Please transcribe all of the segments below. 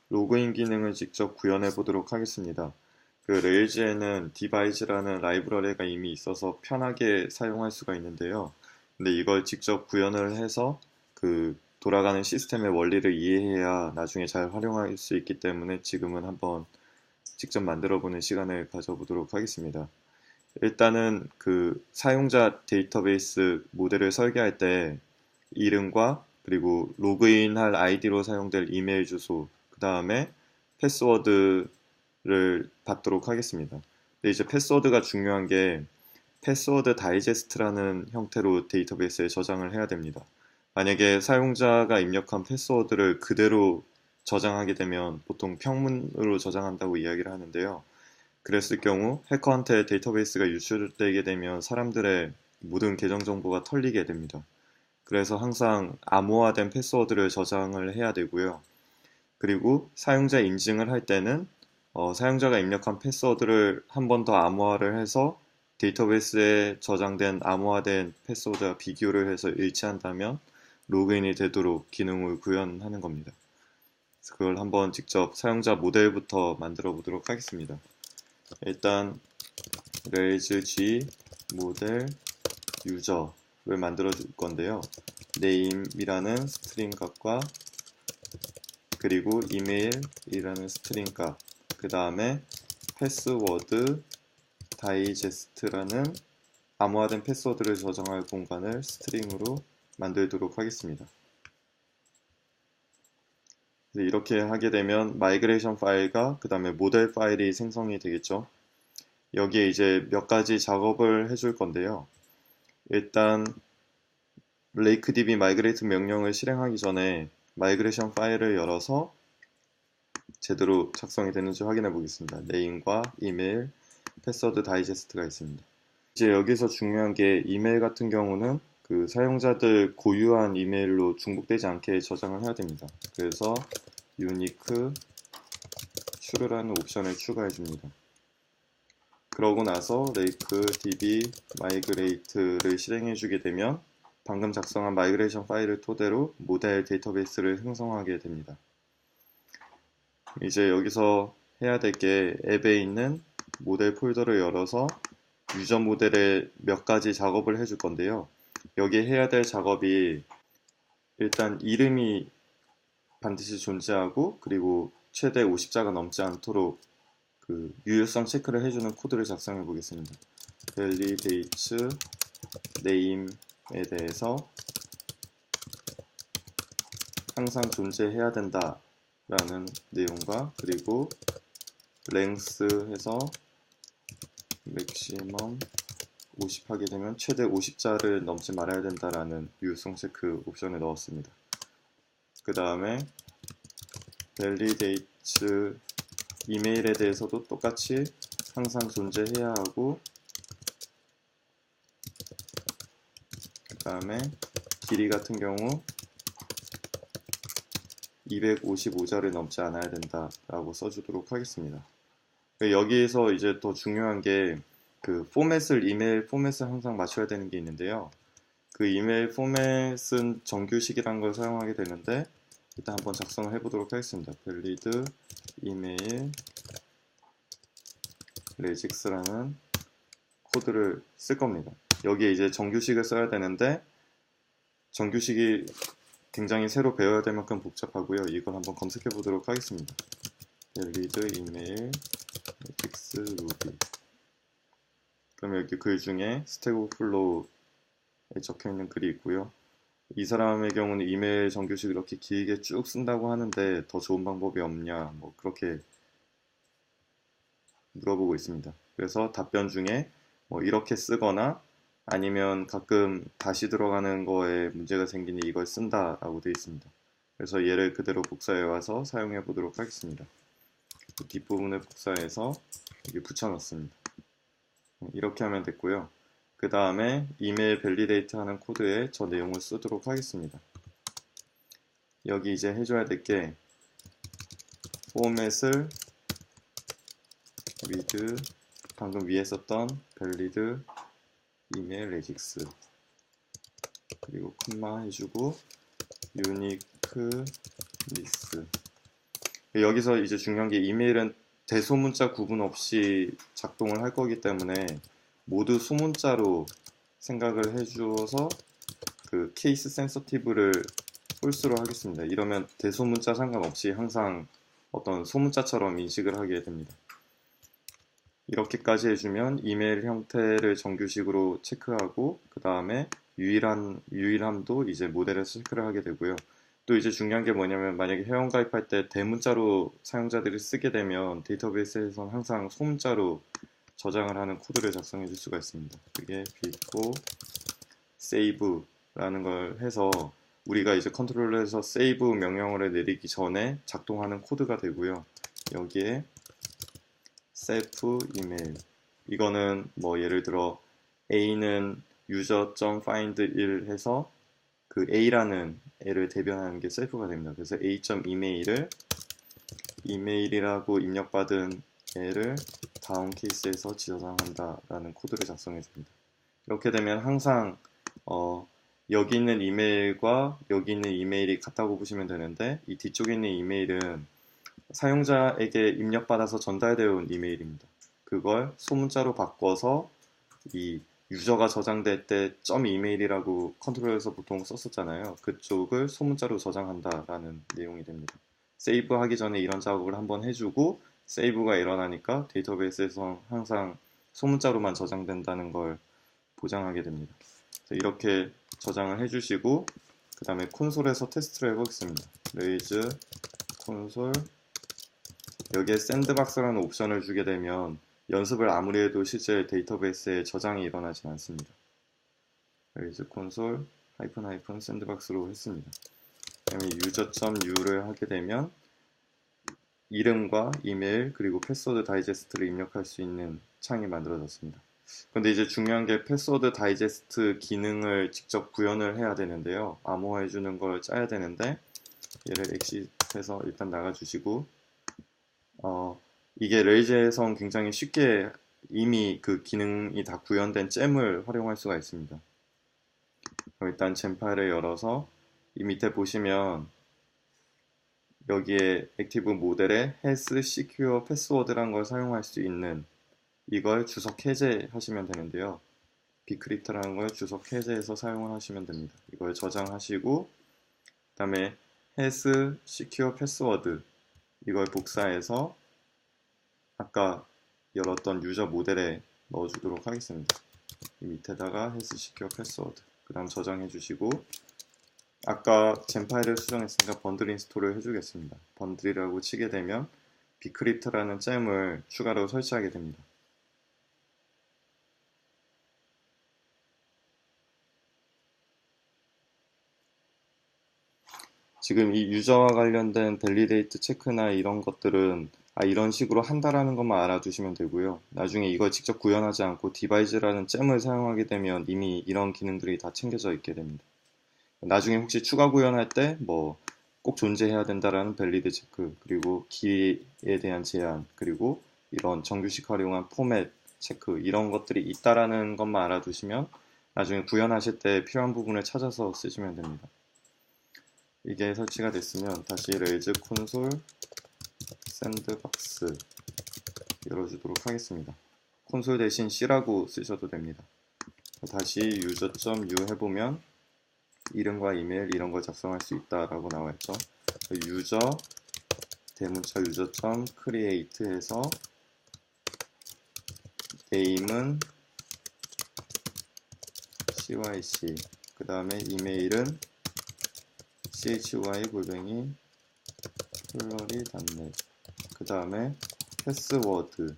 로그인 기능을 직접 구현해 보도록 하겠습니다. 그 레일즈에는 디바이즈라는 라이브러리가 이미 있어서 편하게 사용할 수가 있는데요. 근데 이걸 직접 구현을 해서 그 돌아가는 시스템의 원리를 이해해야 나중에 잘 활용할 수 있기 때문에 지금은 한번 직접 만들어 보는 시간을 가져보도록 하겠습니다. 일단은 그 사용자 데이터베이스 모델을 설계할 때 이름과 그리고 로그인할 아이디로 사용될 이메일 주소, 그 다음에 패스워드를 받도록 하겠습니다. 근데 이제 패스워드가 중요한 게 패스워드 다이제스트라는 형태로 데이터베이스에 저장을 해야 됩니다. 만약에 사용자가 입력한 패스워드를 그대로 저장하게 되면 보통 평문으로 저장한다고 이야기를 하는데요. 그랬을 경우 해커한테 데이터베이스가 유출되게 되면 사람들의 모든 계정 정보가 털리게 됩니다. 그래서 항상 암호화된 패스워드를 저장을 해야 되고요. 그리고 사용자 인증을 할 때는 사용자가 입력한 패스워드를 한 번 더 암호화를 해서 데이터베이스에 저장된 암호화된 패스워드와 비교를 해서 일치한다면 로그인이 되도록 기능을 구현하는 겁니다. 그걸 한번 직접 사용자 모델부터 만들어 보도록 하겠습니다. 일단 레이즈 G 모델 유저를 만들어 줄 건데요. name이라는 스트링 값과 그리고 이메일이라는 스트링 값, 그 다음에 패스워드 다이제스트라는 암호화된 패스워드를 저장할 공간을 스트링으로 만들도록 하겠습니다. 이렇게 하게 되면 마이그레이션 파일과 그 다음에 모델 파일이 생성이 되겠죠. 여기에 이제 몇 가지 작업을 해줄 건데요. 일단 레이크DB 마이그레이트 명령을 실행하기 전에 마이그레이션 파일을 열어서 제대로 작성이 되는지 확인해 보겠습니다. 네임과 이메일, 패스워드 다이제스트가 있습니다. 이제 여기서 중요한 게 이메일 같은 경우는 그 사용자들 고유한 이메일로 중복되지 않게 저장을 해야 됩니다. 그래서 유니크 true라는 옵션을 추가해 줍니다. 그러고 나서 레이크DB 마이그레이트를 실행해 주게 되면 방금 작성한 마이그레이션 파일을 토대로 모델 데이터베이스를 형성하게 됩니다. 이제 여기서 해야 될 게 앱에 있는 모델 폴더를 열어서 유저 모델에 몇 가지 작업을 해줄 건데요. 여기에 해야 될 작업이 일단 이름이 반드시 존재하고 그리고 최대 50자가 넘지 않도록 그 유효성 체크를 해주는 코드를 작성해 보겠습니다. validates name에 대해서 항상 존재해야 된다 라는 내용과 그리고 length 해서 maximum 50 하게 되면 최대 50자를 넘지 말아야 된다라는 유효성 체크 옵션을 넣었습니다. 그 다음에 validates 이메일에 대해서도 똑같이 항상 존재해야 하고 그 다음에 길이 같은 경우 255자를 넘지 않아야 된다라고 써주도록 하겠습니다. 여기에서 이제 더 중요한 게 그 이메일 포맷을 항상 맞춰야 되는 게 있는데요. 그 이메일 포맷은 정규식이라는 걸 사용하게 되는데 일단 한번 작성을 해보도록 하겠습니다. valid email regex라는 코드를 쓸 겁니다. 여기에 이제 정규식을 써야 되는데 정규식이 굉장히 새로 배워야 될 만큼 복잡하고요. 이걸 한번 검색해 보도록 하겠습니다. valid email regex ruby. 그럼 여기 글 중에 스택 오버플로우에 적혀 있는 글이 있고요. 이 사람의 경우는 이메일 정규식 이렇게 길게 쭉 쓴다고 하는데 더 좋은 방법이 없냐 뭐 그렇게 물어보고 있습니다. 그래서 답변 중에 뭐 이렇게 쓰거나 아니면 가끔 다시 들어가는 거에 문제가 생기니 이걸 쓴다 라고 되어 있습니다. 그래서 얘를 그대로 복사해 와서 사용해 보도록 하겠습니다. 뒷부분을 복사해서 여기 붙여 넣습니다. 이렇게 하면 됐고요. 그 다음에 이메일 밸리데이트 하는 코드에 저 내용을 쓰도록 하겠습니다. 여기 이제 해줘야 될 게 포맷을 with 방금 위에 썼던 valid email regex 그리고 콤마 해주고 unique list 여기서 이제 중요한 게 이메일은 대소문자 구분 없이 작동을 할 거기 때문에 모두 소문자로 생각을 해주어서 그 케이스 센서티브를 홀수로 하겠습니다. 이러면 대소문자 상관없이 항상 어떤 소문자처럼 인식을 하게 됩니다. 이렇게까지 해주면 이메일 형태를 정규식으로 체크하고 그 다음에 유일함도 이제 모델에서 체크를 하게 되고요. 또 이제 중요한 게 뭐냐면 만약에 회원 가입할 때 대문자로 사용자들이 쓰게 되면 데이터베이스에서는 항상 소문자로 저장을 하는 코드를 작성해 줄 수가 있습니다. 그게 before save라는 걸 해서 우리가 이제 컨트롤러에서 save 명령어를 내리기 전에 작동하는 코드가 되고요. 여기에 self email 이거는 뭐 예를 들어 a는 user.find1 해서 그 a라는 애를 대변하는 게 self가 됩니다. 그래서 a.email을 이메일이라고 입력받은 애를 다운 케이스에서 저장한다 라는 코드를 작성해 줍니다. 이렇게 되면 항상 여기 있는 이메일과 여기 있는 이메일이 같다고 보시면 되는데 이 뒤쪽에 있는 이메일은 사용자에게 입력받아서 전달되어 온 이메일입니다. 그걸 소문자로 바꿔서 이 유저가 저장될 때 .이메일이라고 컨트롤에서 보통 썼었잖아요. 그쪽을 소문자로 저장한다라는 내용이 됩니다. 세이브 하기 전에 이런 작업을 한번 해주고 세이브가 일어나니까 데이터베이스에서 항상 소문자로만 저장된다는 걸 보장하게 됩니다. 이렇게 저장을 해주시고 그 다음에 콘솔에서 테스트를 해보겠습니다. raise 콘솔 여기에 샌드박스라는 옵션을 주게 되면 연습을 아무리 해도 실제 데이터베이스에 저장이 일어나지 않습니다. raise console 샌드박스로 했습니다. 그다음에 user.u를 하게 되면 이름과 이메일 그리고 패스워드 다이제스트를 입력할 수 있는 창이 만들어졌습니다. 근데 이제 중요한 게 패스워드 다이제스트 기능을 직접 구현을 해야 되는데요. 암호화해 주는 걸 짜야 되는데 얘를 exit해서 일단 나가주시고 이게 레이즈에선 굉장히 쉽게 이미 그 기능이 다 구현된 잼을 활용할 수가 있습니다. 그럼 일단 잼 파일을 열어서 이 밑에 보시면 여기에 액티브 모델에 has secure password라는 걸 사용할 수 있는 이걸 주석 해제하시면 되는데요. bcrypt라는 걸 주석 해제해서 사용을 하시면 됩니다. 이걸 저장하시고 그 다음에 has secure password 이걸 복사해서 아까 열었던 유저 모델에 넣어주도록 하겠습니다. 이 밑에다가 has secure password 그 다음 저장해 주시고 아까 젠 파일을 수정했으니까 번들 인스톨을 해주겠습니다. 번들이라고 치게 되면 bcrypt라는 잼을 추가로 설치하게 됩니다. 지금 이 유저와 관련된 밸리데이트 체크나 이런 것들은 이런 식으로 한다라는 것만 알아두시면 되고요. 나중에 이걸 직접 구현하지 않고 디바이즈라는 잼을 사용하게 되면 이미 이런 기능들이 다 챙겨져 있게 됩니다. 나중에 혹시 추가 구현할 때 뭐 꼭 존재해야 된다라는 밸리드 체크 그리고 키에 대한 제한 그리고 이런 정규식 활용한 포맷 체크 이런 것들이 있다라는 것만 알아두시면 나중에 구현하실 때 필요한 부분을 찾아서 쓰시면 됩니다. 이게 설치가 됐으면 다시 레이즈 콘솔 샌드박스 열어주도록 하겠습니다. 콘솔 대신 C라고 쓰셔도 됩니다. 다시 user.u 해보면 이름과 이메일 이런 걸 작성할 수 있다라고 나와있죠. 유저 대문자 user.create 해서 name은 cyc 그 다음에 이메일은 chy@플러리.net 그 다음에 패스워드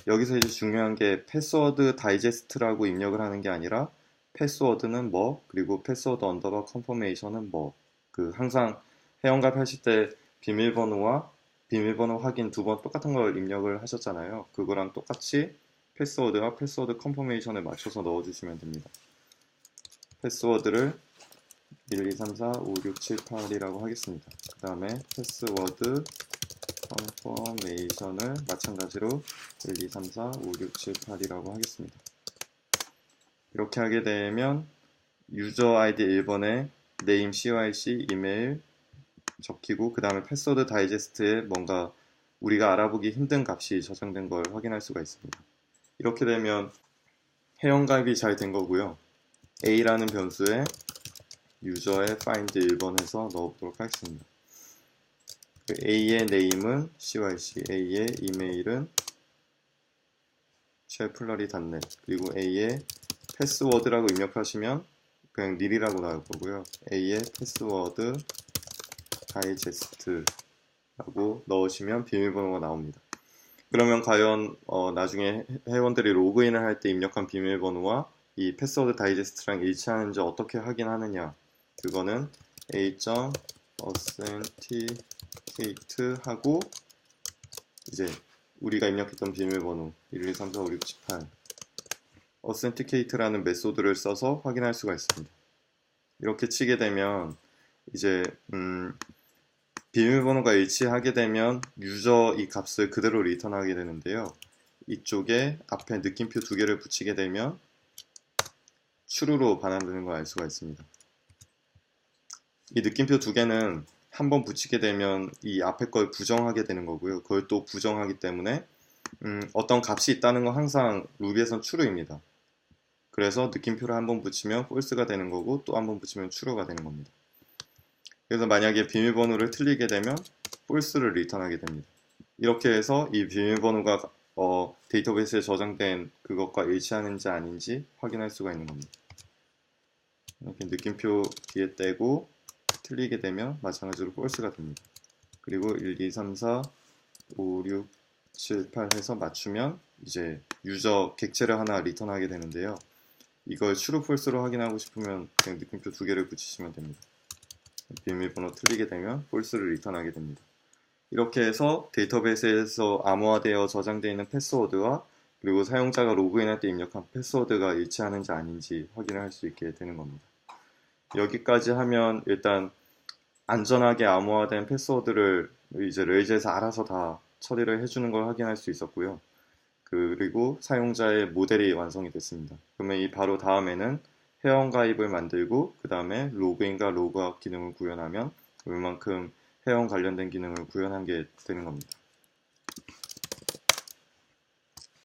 여기서 이제 중요한 게 패스워드 다이제스트라고 입력을 하는 게 아니라 패스워드는 뭐 그리고 패스워드 언더바 컨퍼메이션은 뭐 그 항상 회원가입 하실 때 비밀번호와 비밀번호 확인 두 번 똑같은 걸 입력을 하셨잖아요. 그거랑 똑같이 패스워드와 패스워드 컨퍼메이션을 맞춰서 넣어주시면 됩니다. 패스워드를 1, 2, 3, 4, 5, 6, 7, 8이라고 하겠습니다. 그 다음에 패스워드 컨퍼메이션을 마찬가지로 1, 2, 3, 4, 5, 6, 7, 8이라고 하겠습니다. 이렇게 하게 되면 유저 아이디 1번에 name, cyc, 이메일, 적히고 그 다음에 패스워드 다이제스트에 뭔가 우리가 알아보기 힘든 값이 저장된 걸 확인할 수가 있습니다. 이렇게 되면 회원가입이 잘 된 거고요. A라는 변수에 유저의 find 1번 해서 넣어보도록 하겠습니다. A의 name은 cyc, A의 이메일은 쉘플러리.net, 그리고 A의 패스워드라고 입력하시면 그냥 nil이라고 나올 거고요. A의 패스워드 다이제스트라고 넣으시면 비밀번호가 나옵니다. 그러면 과연 나중에 회원들이 로그인을 할 때 입력한 비밀번호와 이 패스워드 다이제스트랑 일치하는지 어떻게 확인하느냐, 그거는 a.authenticate 하고 이제 우리가 입력했던 비밀번호 1, 2, 3, 4, 5, 6, 18 authenticate라는 메소드를 써서 확인할 수가 있습니다. 이렇게 치게 되면 이제 비밀번호가 일치하게 되면 유저 이 값을 그대로 리턴하게 되는데요. 이쪽에 앞에 느낌표 두 개를 붙이게 되면 true로 반환되는 걸 알 수가 있습니다. 이 느낌표 두 개는 한번 붙이게 되면 이 앞에 걸 부정하게 되는 거고요. 그걸 또 부정하기 때문에 어떤 값이 있다는 건 항상 루비에선 true입니다. 그래서 느낌표를 한번 붙이면 false가 되는 거고 또 한번 붙이면 true가 되는 겁니다. 그래서 만약에 비밀번호를 틀리게 되면 false를 리턴하게 됩니다. 이렇게 해서 이 비밀번호가 데이터베이스에 저장된 그것과 일치하는지 아닌지 확인할 수가 있는 겁니다. 이렇게 느낌표 뒤에 떼고 틀리게 되면 마찬가지로 false가 됩니다. 그리고 1, 2, 3, 4, 5, 6, 7, 8 해서 맞추면 이제 유저 객체를 하나 리턴하게 되는데요. 이걸 true, false로 확인하고 싶으면 그냥 느낌표 두 개를 붙이시면 됩니다. 비밀번호 틀리게 되면 false를 리턴하게 됩니다. 이렇게 해서 데이터베이스에서 암호화되어 저장되어 있는 패스워드와 그리고 사용자가 로그인할 때 입력한 패스워드가 일치하는지 아닌지 확인을 할 수 있게 되는 겁니다. 여기까지 하면 일단 안전하게 암호화된 패스워드를 이제 레이즈에서 알아서 다 처리를 해주는 걸 확인할 수 있었고요. 그리고 사용자의 모델이 완성이 됐습니다. 그러면 이 바로 다음에는 회원가입을 만들고 그 다음에 로그인과 로그아웃 기능을 구현하면 얼만큼 회원 관련된 기능을 구현한 게 되는 겁니다.